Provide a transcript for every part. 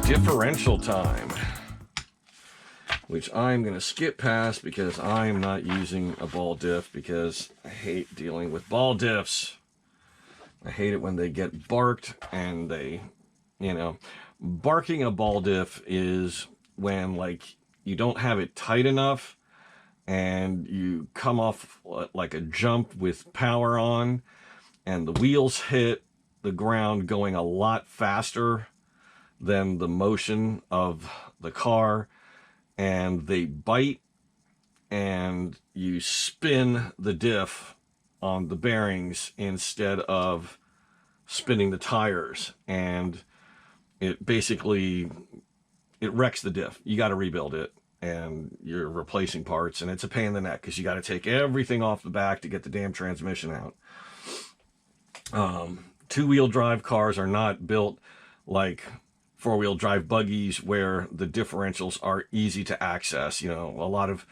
Differential time, which I'm going to skip past because I'm not using a ball diff because I hate dealing with ball diffs. I hate it when they get barked and they, you know, barking a ball diff is when like you don't have it tight enough and you come off like a jump with power on and the wheels hit the ground going a lot faster than the motion of the car, and they bite and you spin the diff on the bearings instead of spinning the tires, and it basically wrecks the diff. You got to rebuild it and you're replacing parts, and it's a pain in the neck because you got to take everything off the back to get the damn transmission out. Two-wheel drive cars are not built like four-wheel drive buggies where the differentials are easy to access. You know, a lot of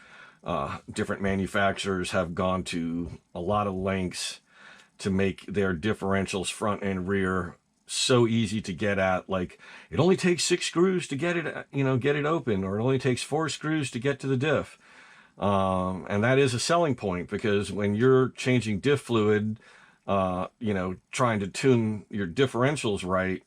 different manufacturers have gone to a lot of lengths to make their differentials front and rear so easy to get at. Like, it only takes 6 screws to get it, you know, get it open, or it only takes 4 screws to get to the diff. And that is a selling point, because when you're changing diff fluid, you know, trying to tune your differentials right,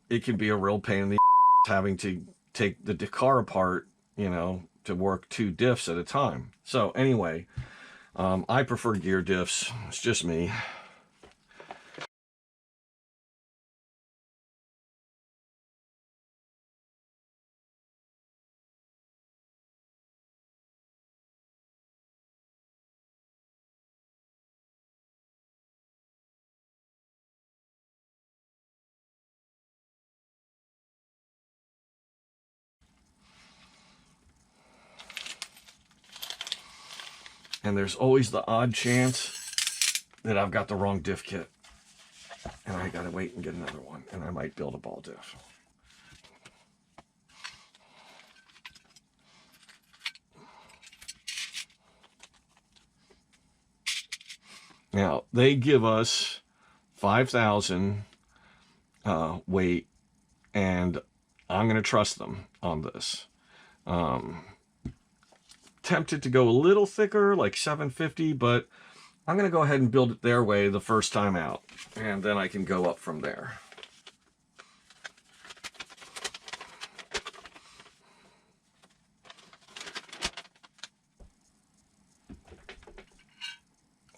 it can be a real pain in the ass having to take the car apart, you know, to work 2 diffs at a time. So anyway, I prefer gear diffs. It's just me. And there's always the odd chance that I've got the wrong diff kit, and I gotta wait and get another one, and I might build a ball diff. Now, they give us 5,000 weight, and I'm going to trust them on this. Tempted to go a little thicker, like 750, but I'm going to go ahead and build it their way the first time out, and then I can go up from there.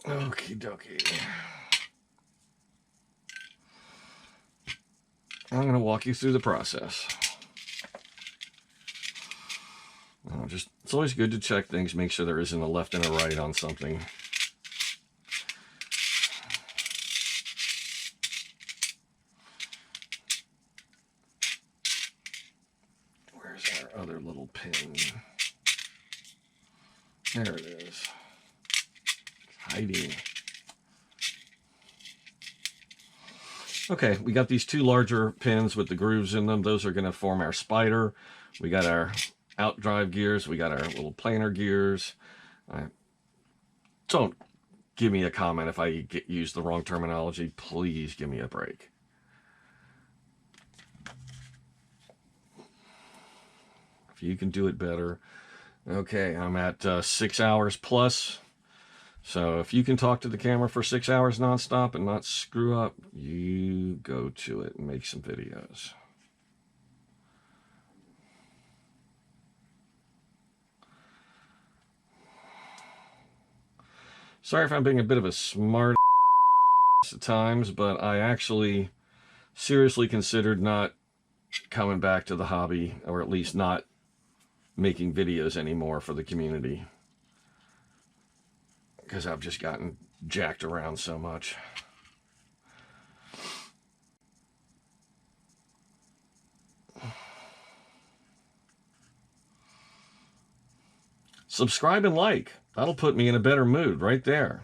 Okie dokie. I'm going to walk you through the process. It's always good to check things, make sure there isn't a left and a right on something. Where's our other little pin? There it is. It's hiding. Okay, we got these 2 larger pins with the grooves in them. Those are going to form our spider. We got our outdrive gears. We got our little planer gears. Don't give me a comment if I use the wrong terminology. Please give me a break. If you can do it better. Okay, I'm at 6 hours plus. So if you can talk to the camera for 6 hours nonstop and not screw up, you go to it and make some videos. Sorry if I'm being a bit of a smart at times, but I actually seriously considered not coming back to the hobby, or at least not making videos anymore for the community, because I've just gotten jacked around so much. Subscribe and like. That'll put me in a better mood right there.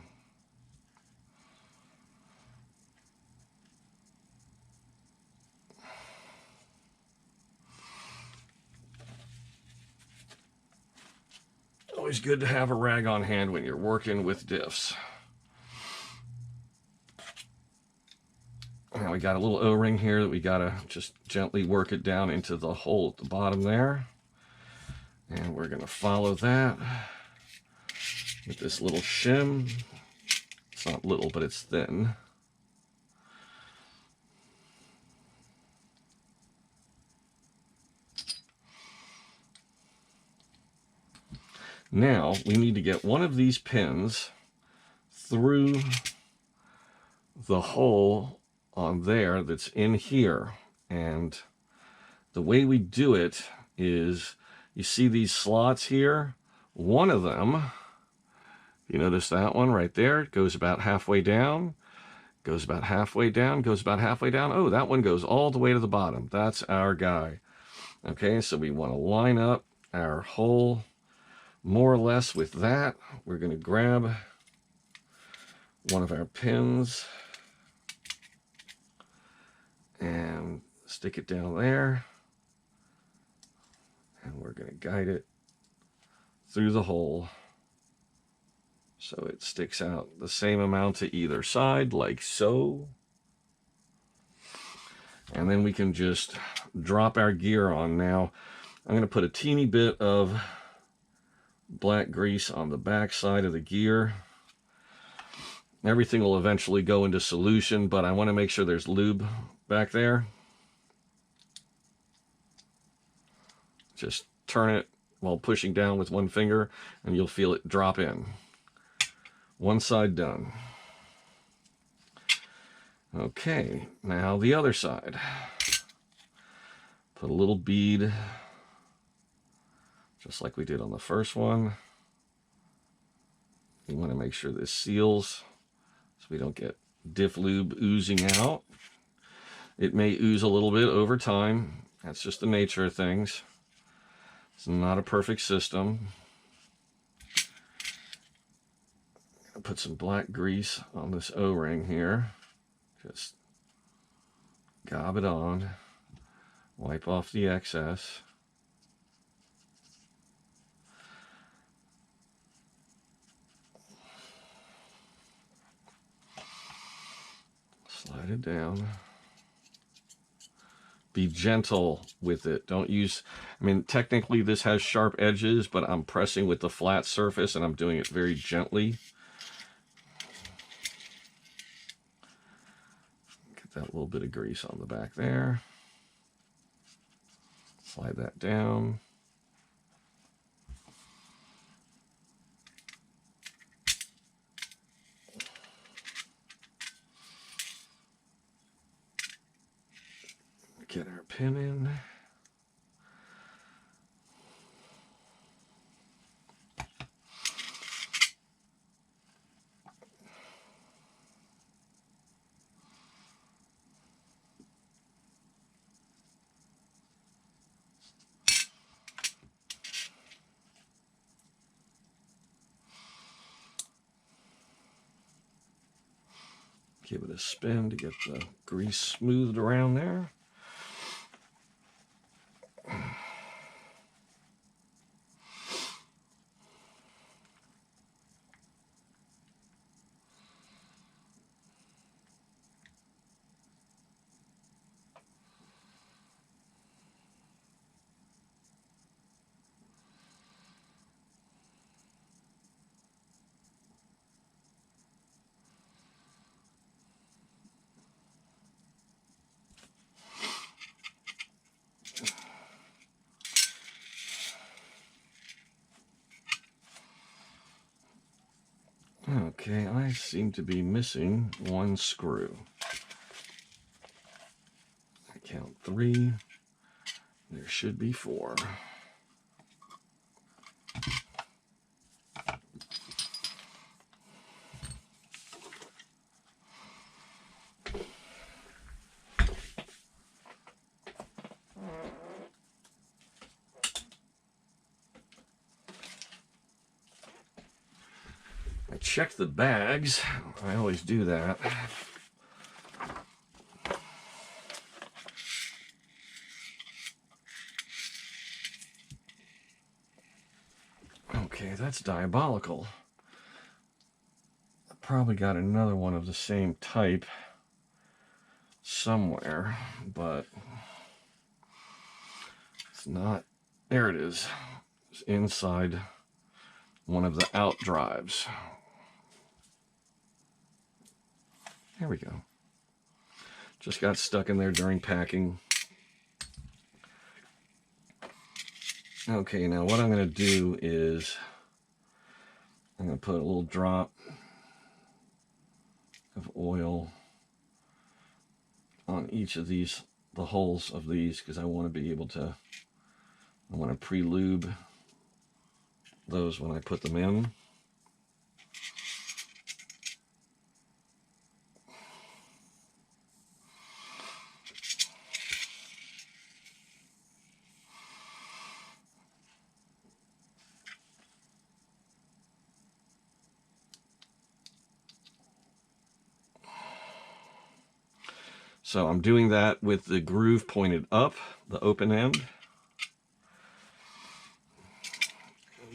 Always good to have a rag on hand when you're working with diffs. Now we got a little O-ring here that we gotta just gently work it down into the hole at the bottom there. And we're gonna follow that with this little shim. It's not little, but it's thin. Now we need to get one of these pins through the hole on there that's in here. And the way we do it is, you see these slots here? One of them, you notice that one right there, goes about halfway down, goes about halfway down, goes about halfway down. Oh, that one goes all the way to the bottom. That's our guy. Okay, so we want to line up our hole more or less with that. We're going to grab one of our pins and stick it down there. And we're going to guide it through the hole so it sticks out the same amount to either side, like so. And then we can just drop our gear on. Now, I'm going to put a teeny bit of black grease on the back side of the gear. Everything will eventually go into solution, but I want to make sure there's lube back there. Just turn it while pushing down with one finger, and you'll feel it drop in. One side done. Okay, now the other side. Put a little bead, just like we did on the first one. You want to make sure this seals so we don't get diff lube oozing out. It may ooze a little bit over time. That's just the nature of things. It's not a perfect system. I'll put some black grease on this O-ring here. Just gob it on. Wipe off the excess. Slide it down. Be gentle with it. Don't use, I mean, technically this has sharp edges, but I'm pressing with the flat surface and I'm doing it very gently. Get that little bit of grease on the back there. Slide that down. Get our pin in. Give it a spin to get the grease smoothed around there. Okay, I seem to be missing one screw. I count 3. There should be 4. I check the bags. I always do that. Okay, that's diabolical. I probably got another one of the same type. somewhere, but it's not. There it is. It's inside one of the out drives. There we go. Just got stuck in there during packing. Okay, now what I'm going to do is I'm going to put a little drop of oil on each of these, the holes of these, because I want to be able to, I want to pre-lube those when I put them in. So I'm doing that with the groove pointed up, the open end.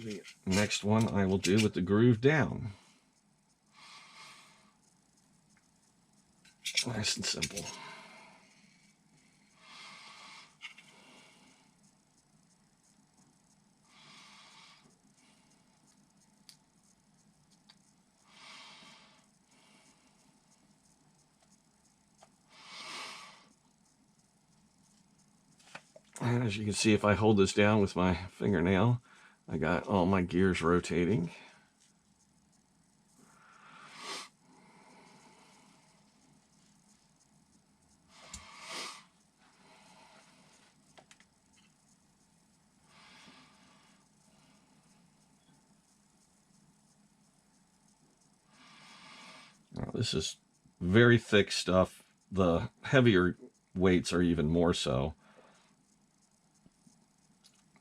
The next one I will do with the groove down. Nice and simple. And as you can see, if I hold this down with my fingernail, I got all my gears rotating. Now, this is very thick stuff. The heavier weights are even more so.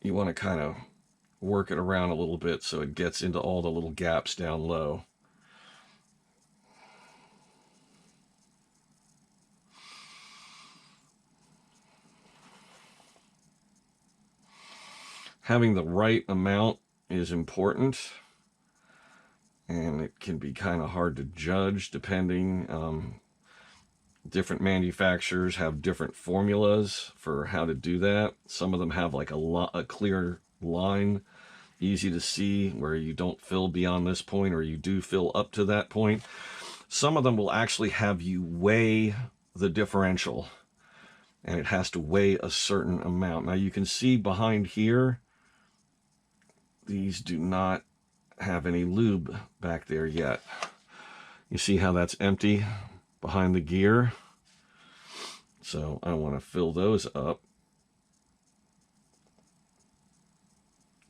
You want to kind of work it around a little bit so it gets into all the little gaps down low. Having the right amount is important, and it can be kind of hard to judge depending. Different manufacturers have different formulas for how to do that. Some of them have like a clear line, easy to see, where you don't fill beyond this point, or you do fill up to that point. Some of them will actually have you weigh the differential, and it has to weigh a certain amount. Now you can see behind here, these do not have any lube back there yet. You see how that's empty behind the gear? So I want to fill those up.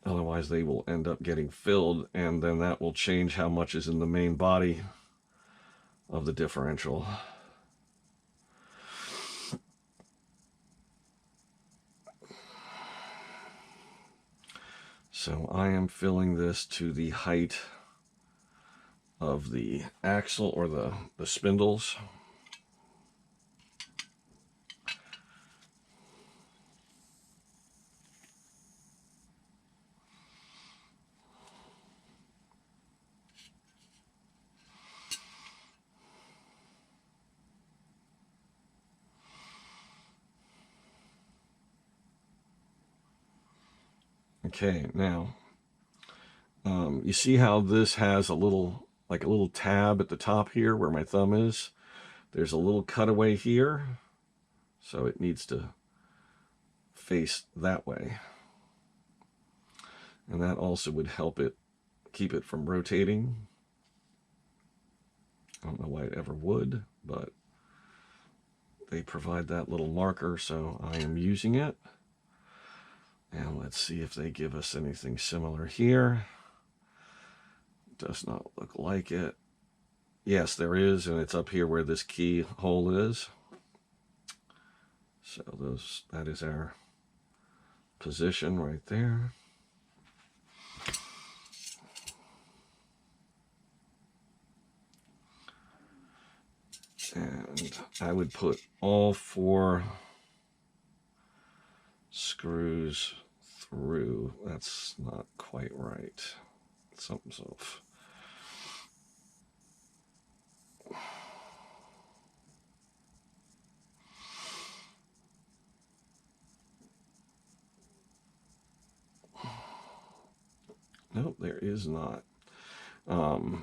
Otherwise they will end up getting filled, and then that will change how much is in the main body of the differential. So I am filling this to the height of the axle, or the spindles. Okay, now you see how this has a little, like a little tab at the top here where my thumb is? There's a little cutaway here, so it needs to face that way. And that also would help it, keep it from rotating. I don't know why it ever would, but they provide that little marker, so I am using it. And let's see if they give us anything similar here. Does not look like it. Yes, there is, and it's up here where this key hole is. So that is our position right there. And I would put all 4 screws through. That's not quite right. Something's off. Nope, there is not. The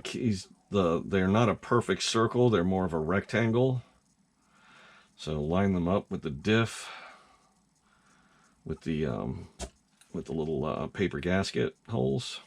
keys, they're not a perfect circle, they're more of a rectangle. So line them up with the diff, with the little paper gasket holes.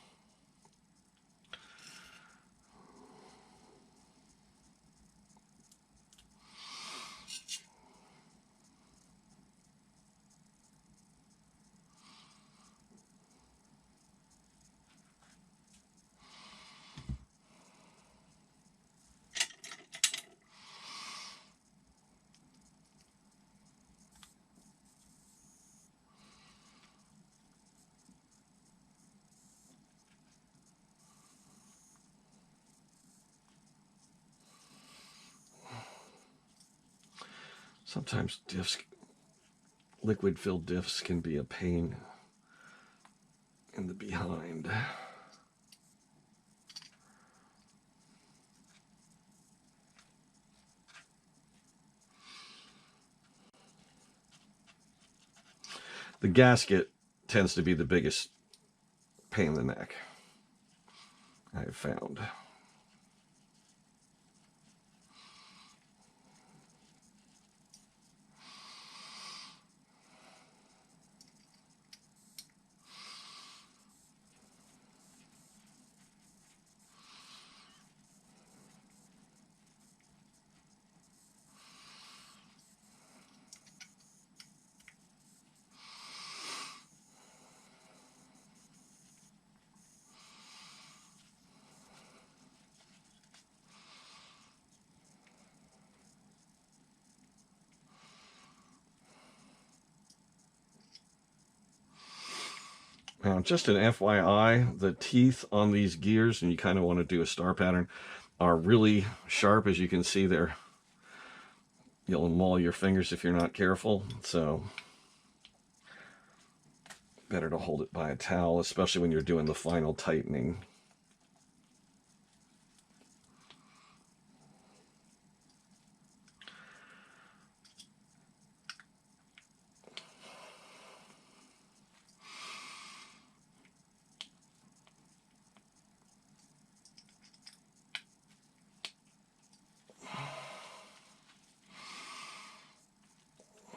Sometimes diffs, liquid-filled diffs can be a pain in the behind. The gasket tends to be the biggest pain in the neck, I have found. Now, just an FYI, the teeth on these gears, and you kind of want to do a star pattern, are really sharp. As you can see, you'll maul your fingers if you're not careful. So, better to hold it by a towel, especially when you're doing the final tightening.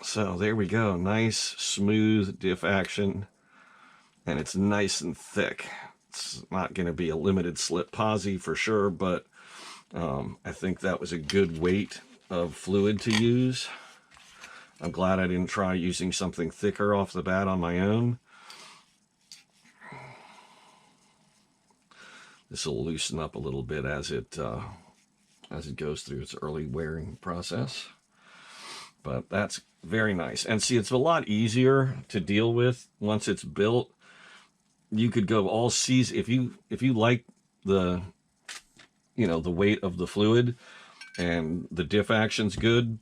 So there we go, nice smooth diff action, and it's nice and thick. It's not going to be a limited slip posi for sure, but I think that was a good weight of fluid to use. I'm glad I didn't try using something thicker off the bat on my own. This will loosen up a little bit as it goes through its early wearing process. But that's very nice. And see, it's a lot easier to deal with once it's built. You could go all season if you like the weight of the fluid and the diff action's good.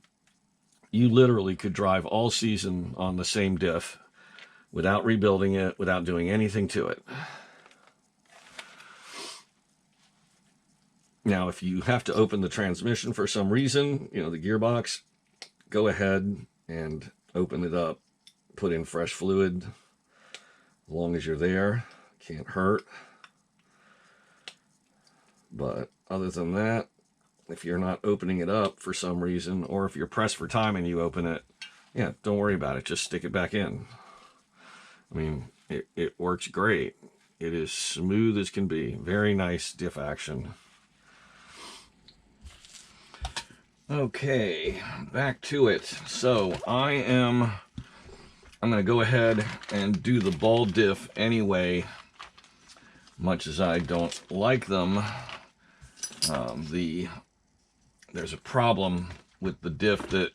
You literally could drive all season on the same diff without rebuilding it, without doing anything to it. Now, if you have to open the transmission for some reason, the gearbox, go ahead and open it up, put in fresh fluid, as long as you're there, can't hurt. But other than that, if you're not opening it up for some reason, or if you're pressed for time and you open it, yeah, don't worry about it, just stick it back in. I mean, it works great. It is smooth as can be, very nice diff action. Okay, back to it. So I'm going to go ahead and do the ball diff anyway, much as I don't like them. There's a problem with the diff that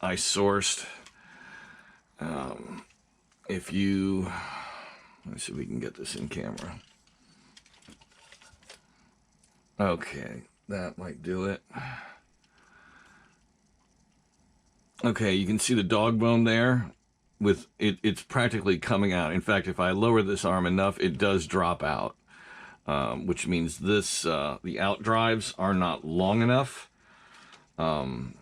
I sourced. Let's see if we can get this in camera. Okay, that might do it. Okay, you can see the dog bone there. With it's practically coming out. In fact, if I lower this arm enough, it does drop out, which means the out drives are not long enough. On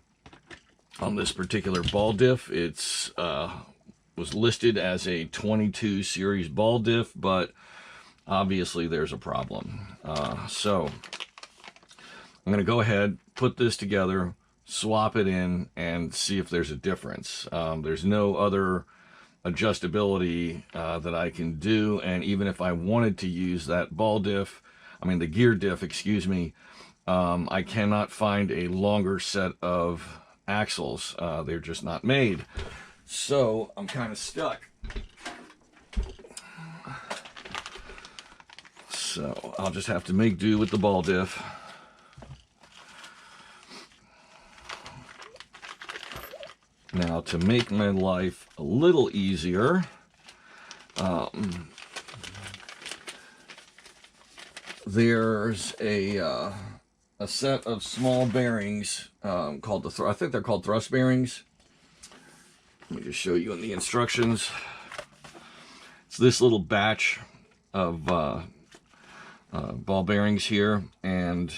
this particular ball diff, it's was listed as a 22 series ball diff, but obviously there's a problem. So I'm going to go ahead, put this together, swap it in, and see if there's a difference. There's no other adjustability that I can do, and even if I wanted to use that ball diff, I mean the gear diff, excuse me, I cannot find a longer set of axles. They're just not made. So I'm kind of stuck. So I'll just have to make do with the ball diff. Now, to make my life a little easier, there's a set of small bearings called I think they're called thrust bearings. Let me just show you in the instructions. It's this little batch of ball bearings here, and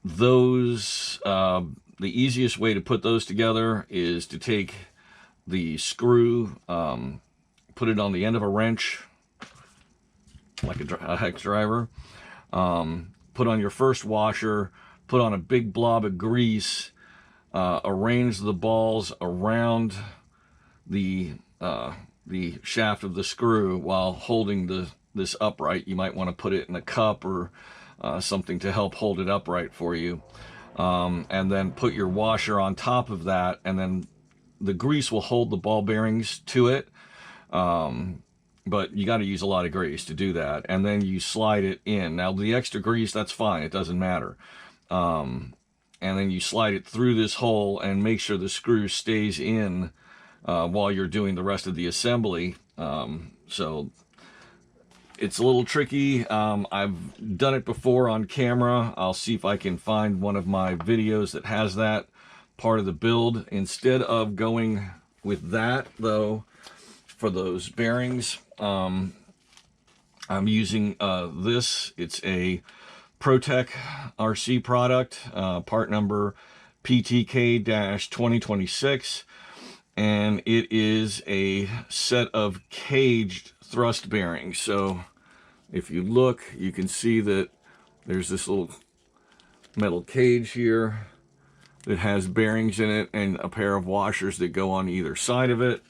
those the easiest way to put those together is to take the screw, put it on the end of a wrench, like a hex driver, put on your first washer, put on a big blob of grease, arrange the balls around the shaft of the screw while holding this upright. You might want to put it in a cup or something to help hold it upright for you. And then put your washer on top of that, and then the grease will hold the ball bearings to it. But you got to use a lot of grease to do that. And then you slide it in. Now, the extra grease, that's fine. It doesn't matter. And then you slide it through this hole and make sure the screw stays in while you're doing the rest of the assembly. So it's a little tricky. I've done it before on camera. I'll see if I can find one of my videos that has that part of the build. Instead of going with that, though, for those bearings, I'm using this. It's a ProTech RC product, part number PTK-2026, and it is a set of caged thrust bearings. So if you look, you can see that there's this little metal cage here that has bearings in it and a pair of washers that go on either side of it.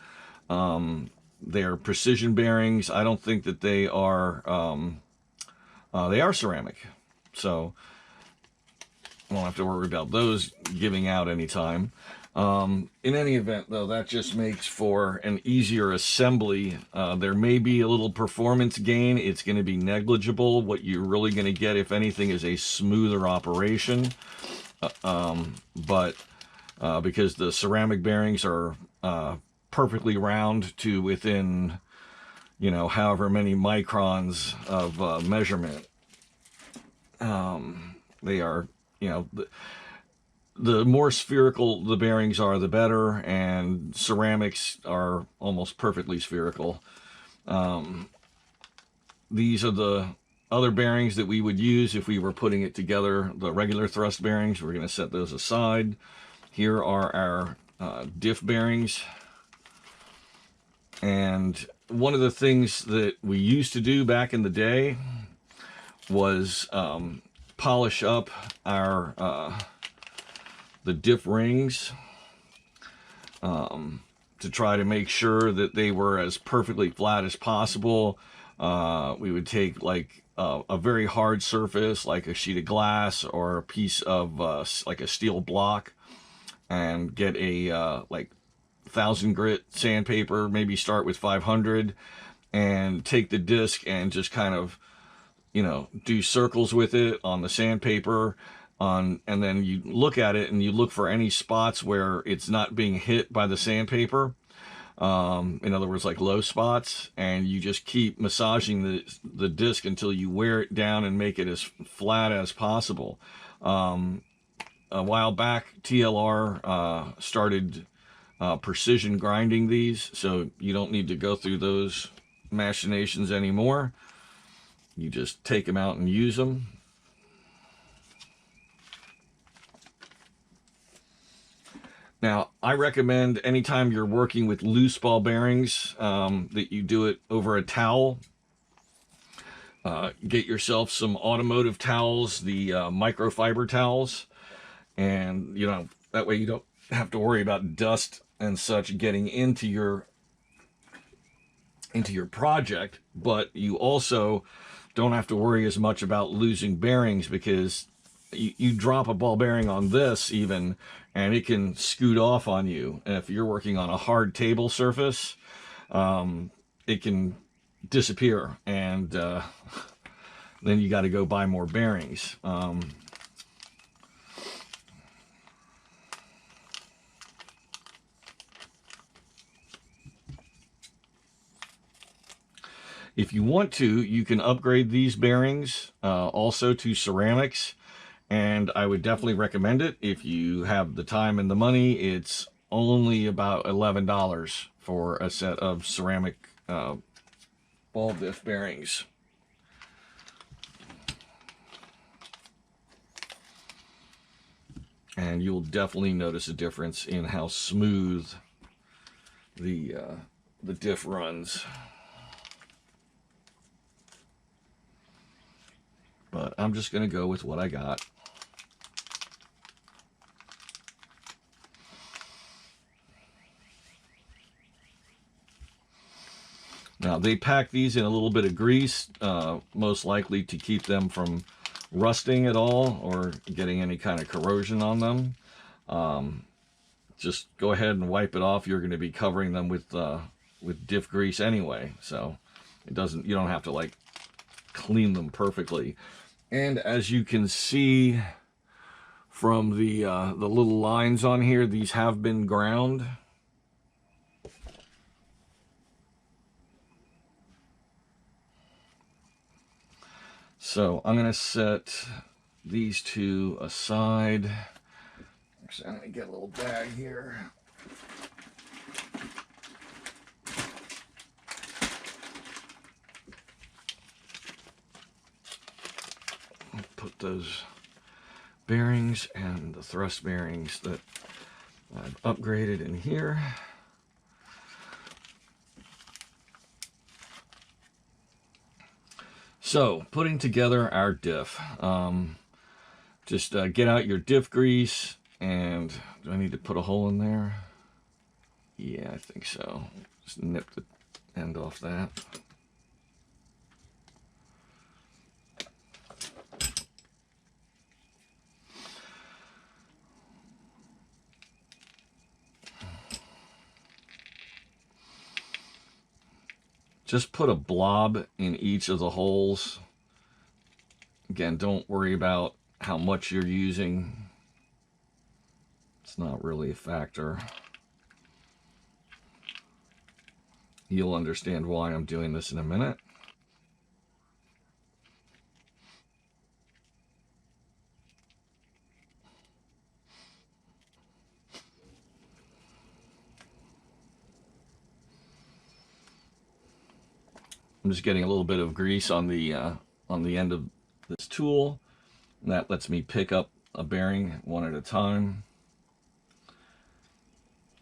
They're precision bearings. I don't think that they are ceramic, so I won't have to worry about those giving out anytime. In any event, though, that just makes for an easier assembly. There may be a little performance gain. It's going to be negligible. What you're really going to get, if anything, is a smoother operation. But because the ceramic bearings are perfectly round to within, you know, however many microns of measurement, they are, you know, the more spherical the bearings are, the better, and ceramics are almost perfectly spherical. These are the other bearings that we would use if we were putting it together, the regular thrust bearings. We're going to set those aside. Here are our diff bearings. And one of the things that we used to do back in the day was polish up our the diff rings to try to make sure that they were as perfectly flat as possible. We would take like a very hard surface, like a sheet of glass or a piece of like a steel block, and get a like 1000 grit sandpaper, maybe start with 500, and take the disc and just kind of, you know, do circles with it on the sandpaper, and then you look at it and you look for any spots where it's not being hit by the sandpaper. In other words, like low spots, and you just keep massaging the disc until you wear it down and make it as flat as possible. A while back, TLR started precision grinding these, so you don't need to go through those machinations anymore. You just take them out and use them. Now, I recommend anytime you're working with loose ball bearings that you do it over a towel. Get yourself some automotive towels, the microfiber towels, and that way you don't have to worry about dust and such getting into your project, but you also don't have to worry as much about losing bearings, because you drop a ball bearing on this even and it can scoot off on you. And if you're working on a hard table surface, it can disappear, and then you got to go buy more bearings. If you want to, you can upgrade these bearings also to ceramics, and I would definitely recommend it if you have the time and the money. It's only about $11 for a set of ceramic ball diff bearings. And you'll definitely notice a difference in how smooth the diff runs. But I'm just going to go with what I got. Now, they pack these in a little bit of grease, most likely to keep them from rusting at all or getting any kind of corrosion on them. Just go ahead and wipe it off. You're going to be covering them with diff grease anyway, so you don't have to like clean them perfectly. And as you can see from the little lines on here, these have been ground. So I'm going to set these two aside. Actually, I'm going to get a little bag here. I'll put those bearings and the thrust bearings that I've upgraded in here. So, putting together our diff. Just get out your diff grease, and do I need to put a hole in there? Yeah, I think so. Just nip the end off that. Just put a blob in each of the holes. Again, don't worry about how much you're using. It's not really a factor. You'll understand why I'm doing this in a minute. I'm just getting a little bit of grease on the end of this tool, and that lets me pick up a bearing one at a time.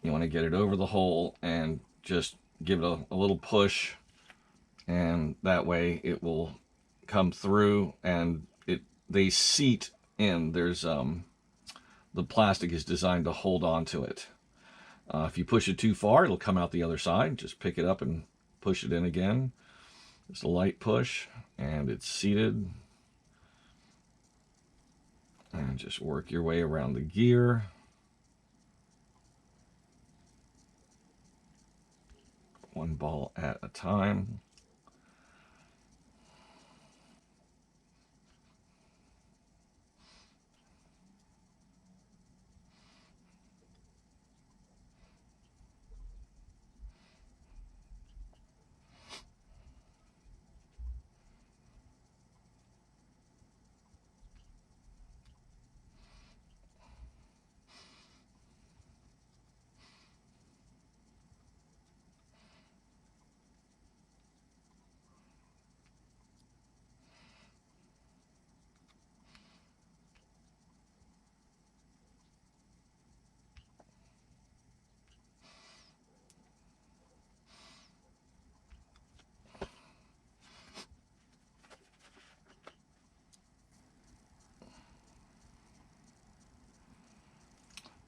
You want to get it over the hole and just give it a little push, and that way it will come through, and they seat in. There's the plastic is designed to hold on to it. If you push it too far, it'll come out the other side. Just pick it up and push it in again. Just a light push, and it's seated. And just work your way around the gear. One ball at a time.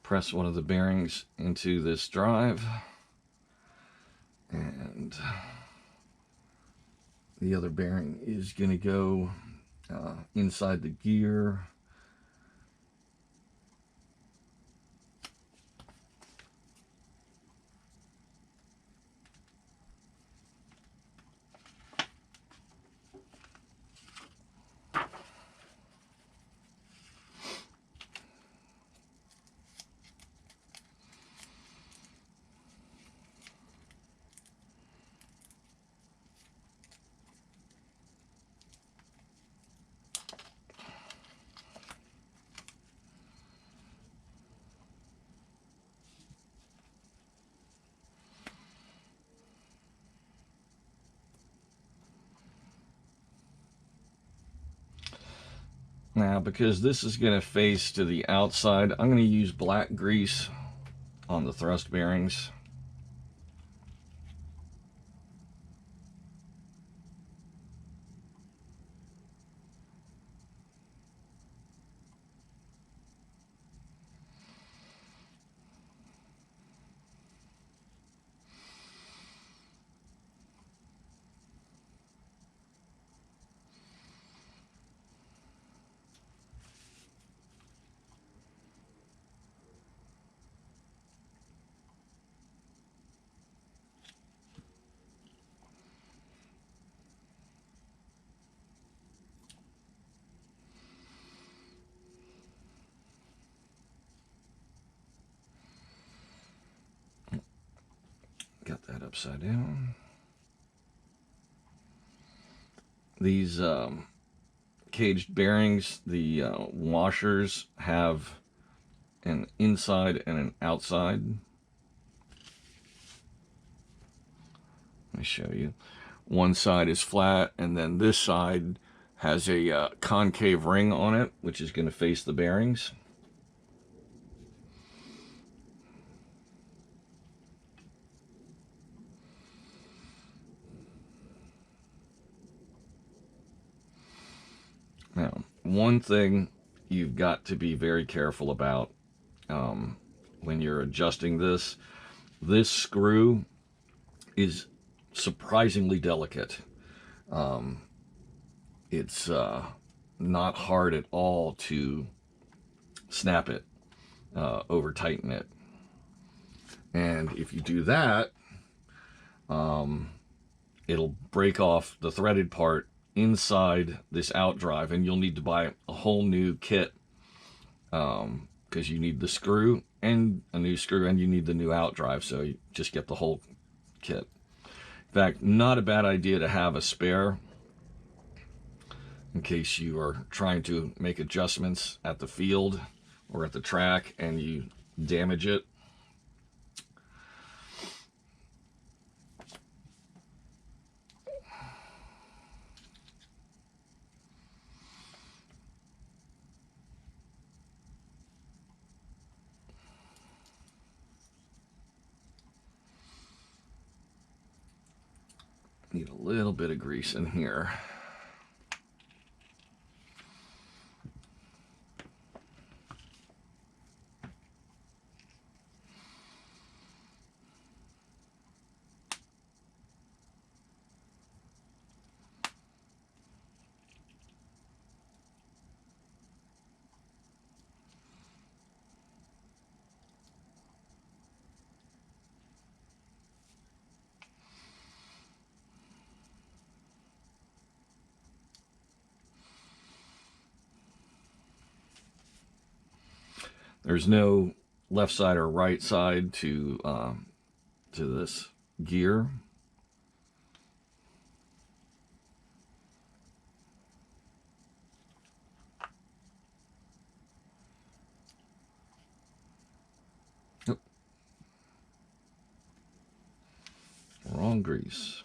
press one of the bearings into this drive, and the other bearing is going to go inside the gear. Now, because this is going to face to the outside, I'm going to use black grease on the thrust bearings. Got that upside down. These caged bearings, the washers have an inside and an outside. Let me show you. One side is flat, and then this side has a concave ring on it, which is going to face the bearings. Now, one thing you've got to be very careful about when you're adjusting this screw is surprisingly delicate. It's not hard at all to snap it, over tighten it. And if you do that, it'll break off the threaded part inside this out drive, and you'll need to buy a whole new kit, because you need the screw and a new screw, and you need the new out drive, so you just get the whole kit. In fact, not a bad idea to have a spare in case you are trying to make adjustments at the field or at the track and you damage it. Need a little bit of grease in here. There's no left side or right side to this gear. Oh. Wrong grease.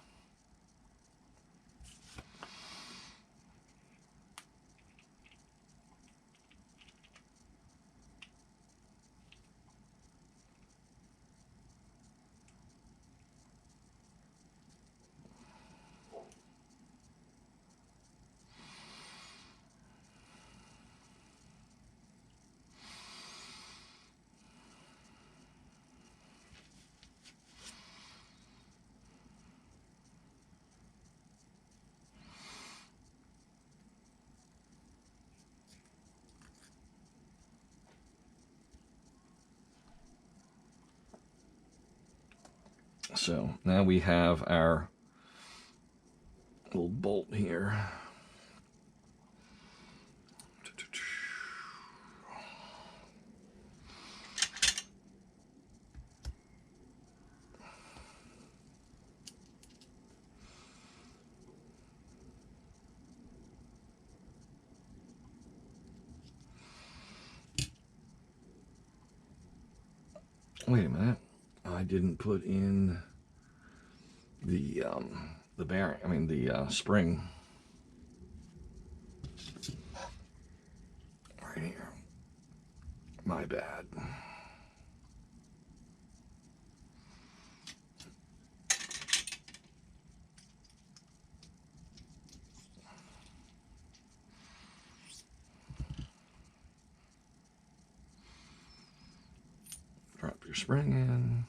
So now we have our little bolt here. Wait a minute, I didn't put in the bearing, I mean the spring right here. My bad. Drop your spring in.